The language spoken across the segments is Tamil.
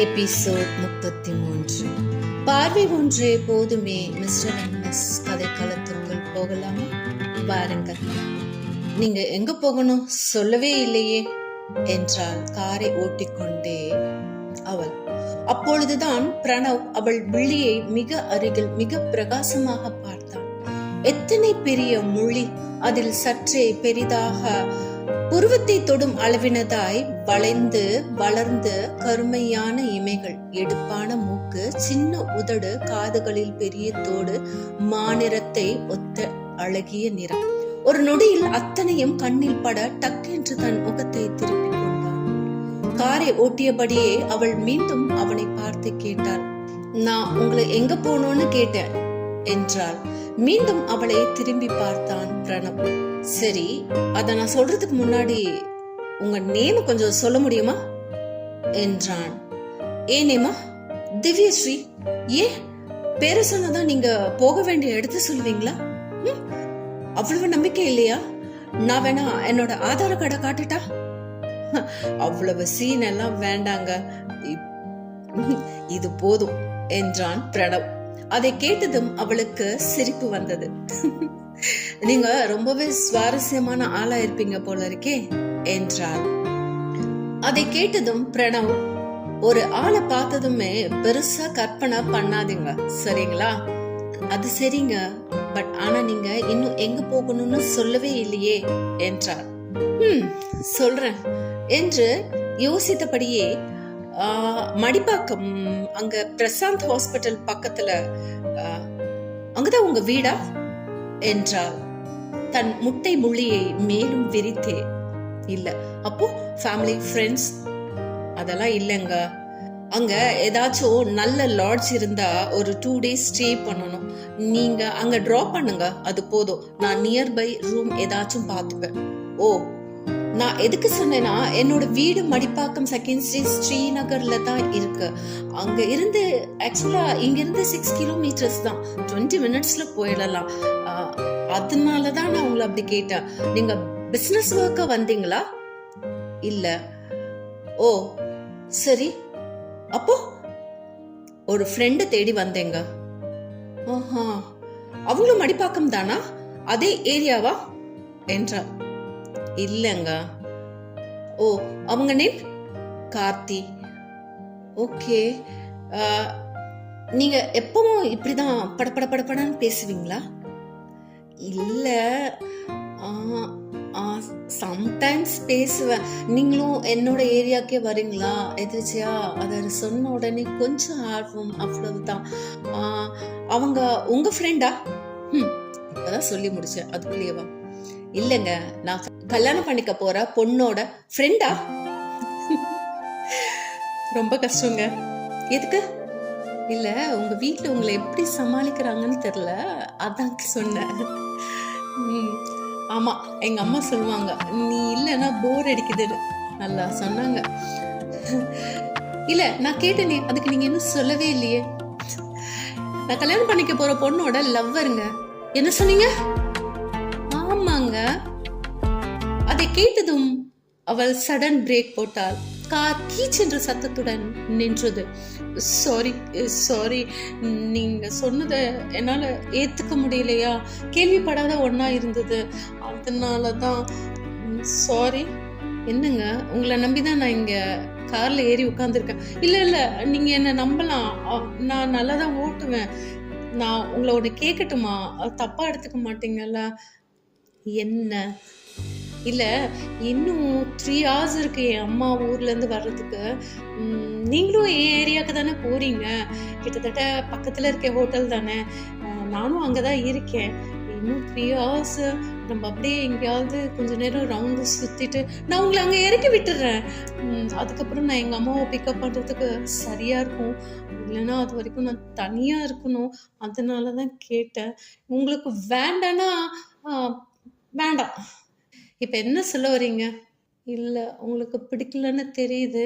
எபிசோட் 33. பார்வை ஒன்றே போதுமே. மிஸ்டர் அண்ட் மிஸ் கதைக்களத்திற்குள் போகலாமா? வாருங்கள். நீங்க எங்க போகணும் சொல்லவே இல்லையே என்றாள் காரை ஓட்டிக்கொண்டே அவள். அப்பொழுதுதான் பிரணவ் அவள் விழியை மிக அருகில் மிக பிரகாசமாக பார்த்தான். எத்தனை பெரிய மொழி! அதில் சற்றே பெரிதாக புருவத்தை தொடும் அளவினதாய் வளைந்து வளர்ந்து கருமையான இமைகள், எடுப்பான மூக்கு, சின்ன உதடு, காதுகளில் பெரிய தோடு, மாநிறத்தை ஒத்த அழகிய நிறம். ஒரு நொடியில் அத்தனையும் கண்ணில் பட டக்கென்று தன் முகத்தை திருப்பிக் கொண்டான். காரை ஓட்டியபடியே அவள் மீண்டும் அவனை பார்த்து கேட்டாள். நான் உங்களை எங்க போனோன்னு கேட்டேன் என்றாள். மீண்டும் அவளை திரும்பி பார்த்தான் பிரணவ். சரி, அத நான் சொல்றதுக்கு முன்னாடி உங்க நேம கொஞ்சம் சொல்ல முடியுமா என்றான். ஏன் நேமா? திவ்யஸ்ரீ. ஏன் பேர சொன்னதான் நீங்க போக வேண்டிய இடத்த சொல்லுவீங்களா? அவ்வளவு நம்பிக்கை இல்லையா? நான் வேணா என்னோட ஆதார கார்டை காட்டுட்டா? அவ்வளவு சீன் எல்லாம் வேண்டாங்க, இது போதும் என்றான் பிரணவ். அதை கேட்டதும் அவளுக்கு சிரிப்பு வந்தது. நீங்க ரொம்பவே சுவாரஸ்யமான ஆளா இருப்பீங்க போல இருக்கே என்றாள். அதை கேட்டதும் பிரணவ், ஒரு ஆளை பார்த்ததுமே பெருசா கற்பனை பண்ணாதீங்க சரிங்களா? அது சரிங்க, பட் ஆனா நீங்க இன்னும் எங்க போகணும்னு சொல்லவே இல்லையே என்றார். சொல்றேன் என்று யோசித்தபடியே மடிப்பாக்கம், அங்க பிரசாந்த் ஹாஸ்பிட்டல் பக்கத்துல, அங்கதான் உங்க வீடா என்றாள். தன் முட்டை முள்ளியை மேலும் விரித்தே. இல்ல, அப்போ ஃபேமிலி ஃப்ரெண்ட்ஸ் அதெல்லாம் இல்லங்க. அங்க ஏதாச்சும் நல்ல லாட்ஜ் இருந்தா ஒரு 2 days ஸ்டே பண்ணணும். நீங்க அங்க டிராப் பண்ணுங்க, அது போதும். நான் நியர்பை ரூம் ஏதாச்சும் பாத்துப்பேன். ஓ, நான் எதுக்கு சொன்னேன்னா, என்னோட வீடு மடிப்பாக்கம் செகண்ட் ஸ்ட்ரீட் ஸ்ரீநகர்ல தான் இருக்கு. அங்க இருந்து ஆக்சுவலா இங்க இருந்து 6 kilometers தான், 20 minutesல போயிடலாம். அதனாலதான் நான் உங்களை அப்படி கேட்டேன். நீங்க பிசினஸ் ஒர்க்க வந்தீங்களா? இல்ல. ஓ சரி, அப்போ ஒரு ஃப்ரெண்ட தேடி வந்தேங்க. அவங்களும் மடிப்பாக்கம் தானா? அதே ஏரியாவா என்றார். இல்லங்க. ஓ, அவங்க நேம் கார்த்தி. ஓகே. நீங்க எப்பவும் இப்படிதான் படப்பட படப்படன்னு பேசுவீங்களா? இல்ல, சம்டைம்ஸ் பேசுவேன். நீங்களும் என்னோட ஏரியாக்கே வரீங்களா எதிர்ச்சியா? அதை சொன்ன உடனே கொஞ்சம் ஆர்வம், அவ்வளவுதான். அவங்க உங்க ஃப்ரெண்டா? இப்பதான் சொல்லி முடிச்சேன், அதுக்குள்ளேயேவா? இல்லங்க, நான் கல்யாணம் பண்ணிக்க போற பொண்ணோட ஃப்ரெண்டா? ரொம்ப கஷ்டங்க. எதுக்கு? இல்ல, உங்க வீட்டுல உங்களை எப்படி சமாளிக்கிறாங்கன்னு தெரியல, அதான் சொன்னேன். ஆமா, எங்க அம்மா சொல்லுவாங்க, நீ இல்லன்னா போர் அடிக்குதுன்னு. நல்லா சொன்னாங்க. இல்ல, நான் கேட்டேனே, அதுக்கு நீங்க இன்னும் சொல்லவே இல்லையே. நான் கல்யாணம் பண்ணிக்க போற பொண்ணோட லவ்வருங்க. என்ன சொன்னீங்க? ஆமாங்க. அதை கேட்டதும் அவள் சடன் பிரேக் போட்டாள். கார் கீச் என்ற சத்தத்துடன் நின்றது. சாரி, நீங்க சொன்னதை என்னால ஏத்துக்க முடியலையா? கேள்விப்படாத ஒன்னா இருந்தது, அதனாலதான். சாரி. என்னங்க, உங்களை நம்பிதான் நான் இங்க கார்ல ஏறி உட்கார்ந்துருக்கேன். இல்ல, நீங்க என்ன நம்பலாம், நான் நல்லாதான் ஓட்டுவேன். நான் உங்களை ஒண்ணு கேட்கட்டுமா? தப்பா எடுத்துக்க மாட்டீங்கல்ல? என்ன? இல்ல, இன்னும் 3 hours இருக்கு என் அம்மா ஊர்ல இருந்து வர்றதுக்கு. நீங்களும் என் ஏரியாவுக்கு தானே போறீங்க, கிட்டத்தட்ட பக்கத்துல இருக்க ஹோட்டல் தானே, நானும் அங்கதான் இருக்கேன். இன்னும் 3 hours நம்ம அப்படியே எங்கேயாவது கொஞ்ச நேரம் ரவுண்டு சுத்திட்டு நான் உங்களை அங்க இறக்கி விட்டுறேன். அதுக்கப்புறம் நான் எங்க அம்மாவை பிக்கப் பண்றதுக்கு சரியா இருக்கும். இல்லைன்னா அது வரைக்கும் நான் தனியா இருக்கணும், அதனாலதான் கேட்டேன். உங்களுக்கு வேண்டானா வேண்டாம். இப்ப என்ன சொல்ல வரீங்க? இல்ல, உங்களுக்கு பிடிக்கலன்னு தெரியுது,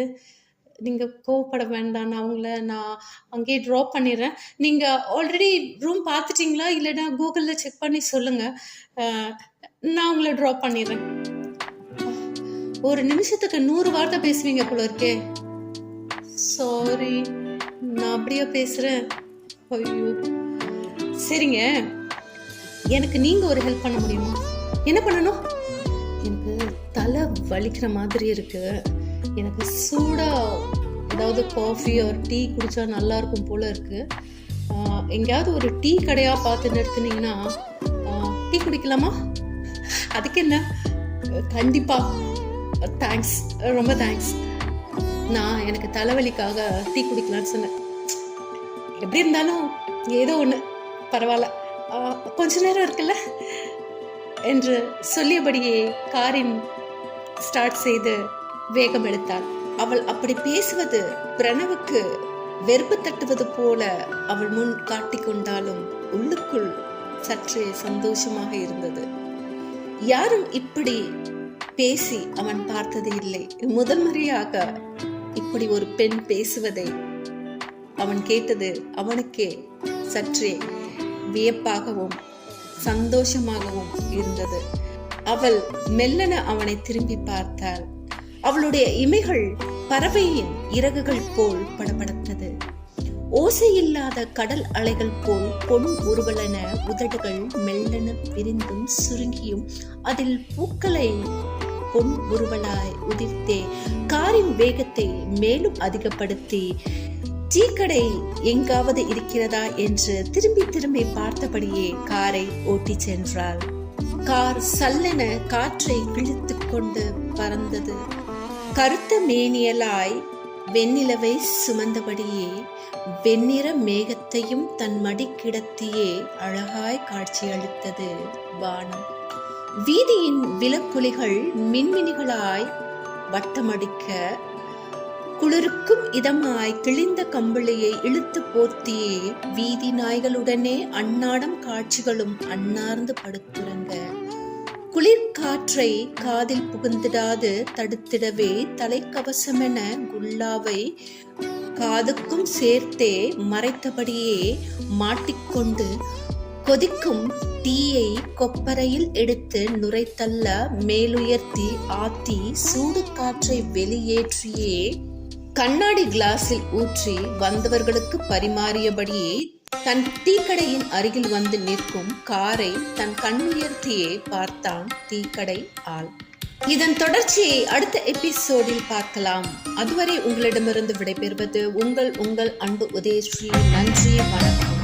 நீங்க கோவப்பட வேண்டாம். நான் அங்கேயே ட்ராப் பண்ணிடுறேன். நீங்க ஆல்ரெடி ரூம் பார்த்துட்டீங்களா? இல்லைன்னா கூகுள்ல செக் பண்ணி சொல்லுங்க, நான் உங்களை ட்ராப் பண்ணிடுறேன். ஒரு நிமிஷத்துக்கு 100 வார்த்தை பேசுவீங்க போல இருக்கே. சாரி, நான் அப்படியே பேசுறேன். ஐயோ, சரிங்க. எனக்கு நீங்க ஒரு ஹெல்ப் பண்ண முடியுமா? என்ன பண்ணணும்? எனக்கு தலை வலிக்கிற மாதிரி இருக்கு. எனக்கு சூடா ஏதாவது காஃபி ஒரு டீ குடிச்சா நல்லா இருக்கும் போல இருக்கு. எங்கேயாவது ஒரு டீ கடையா பார்த்து நிறுத்துனீங்கன்னா டீ குடிக்கலாமா? அதுக்கு என்ன? கண்டிப்பா. தேங்க்ஸ், ரொம்ப தேங்க்ஸ். நான் எனக்கு தலைவலிக்காக டீ குடிக்கலான்னு சொன்னேன். எப்படி இருந்தாலும் ஏதோ ஒன்று பரவாயில்ல, கொஞ்ச நேரம் இருக்குல்ல என்று சொல்லியபடியே காரின் ஸ்டார்ட் செய்து வேகம் எடுத்தாள். அவள் அப்படி பேசுவது பிரணவுக்கு வெறுப்பு தட்டுவது போல அவள் முன் காட்டிக்கொண்டாலும் உள்ளுக்குள் சற்றே சந்தோஷமாக இருந்தது. யாரும் இப்படி பேசி அவன் பார்த்தது இல்லை. முதல் முறையாக இப்படி ஒரு பெண் பேசுவதை அவன் கேட்டது அவனுக்கே சற்றே வியப்பாகவும் சந்தோஷமாகவும் இருந்தது. அவள் மெல்லன அவனை திரும்பி பார்த்தாள். அவளுடைய இமைகள் பறவையின் இறகுகள் போல் படபடத்தது. ஓசையில்லாத கடல் அலைகள் போல் பொன் உருவலன உதடுகள் மெல்லன விரிந்தும் சுருங்கியும் அதில் பூக்களை பொன் உருவலாய் உதிர்த்தே காரின் வேகத்தை மேலும் அதிகப்படுத்தி டீ கடை எங்காவது இருக்கிறதா என்று திரும்பி திரும்பி பார்த்தபடியே காரை ஓட்டி சென்றாள். கார் சல்லென காற்றை கிழித்து கொண்டு பறந்தது. கருத்த மேனியலாய் வெண்ணிலவை சுமந்தபடியே வெண்ணிற மேகத்தையும் தன் மடி கிடத்தியே அழகாய் காட்சியளித்தது வானம். வீதியின் விளக்குலிகள் மின்மினிகளாய் வட்டமடிக்க குளிருக்கும் இதமாய் கிழிந்த கம்பளியை இழுத்து போர்த்தியே வீதி நாய்களுடனே அன்னாடம் காட்சிகளும் அன்னார்ந்து படுத்துறங்க. குளிர்காற்றை காதில் புகுந்திடாது தடுத்திடவே தலைக்கவசமென குல்லாவை காதுக்கும் சேர்த்தே மறைத்தபடியே மாட்டிக்கொண்டு கொதிக்கும் டீயை கொப்பரையில் எடுத்து நுரைத்தள்ள மேலுயர்த்தி ஆத்தி சூடு காற்றை வெளியேற்றியே கண்ணாடி கிளாஸில் ஊற்றி வந்தவர்களுக்கு பரிமாறியபடியே தன் டீக்கடையின் அருகில் வந்து நிற்கும் காரை தன் கண்ணுயர்த்தியே பார்த்தான் டீக்கடை ஆள். இதன் தொடர்ச்சியை அடுத்த எபிசோடில் பார்க்கலாம். அதுவரை உங்களிடமிருந்து விடைபெறுவது உங்கள் அன்பு உதயஸ்ரீ. நன்றி, வணக்கம்.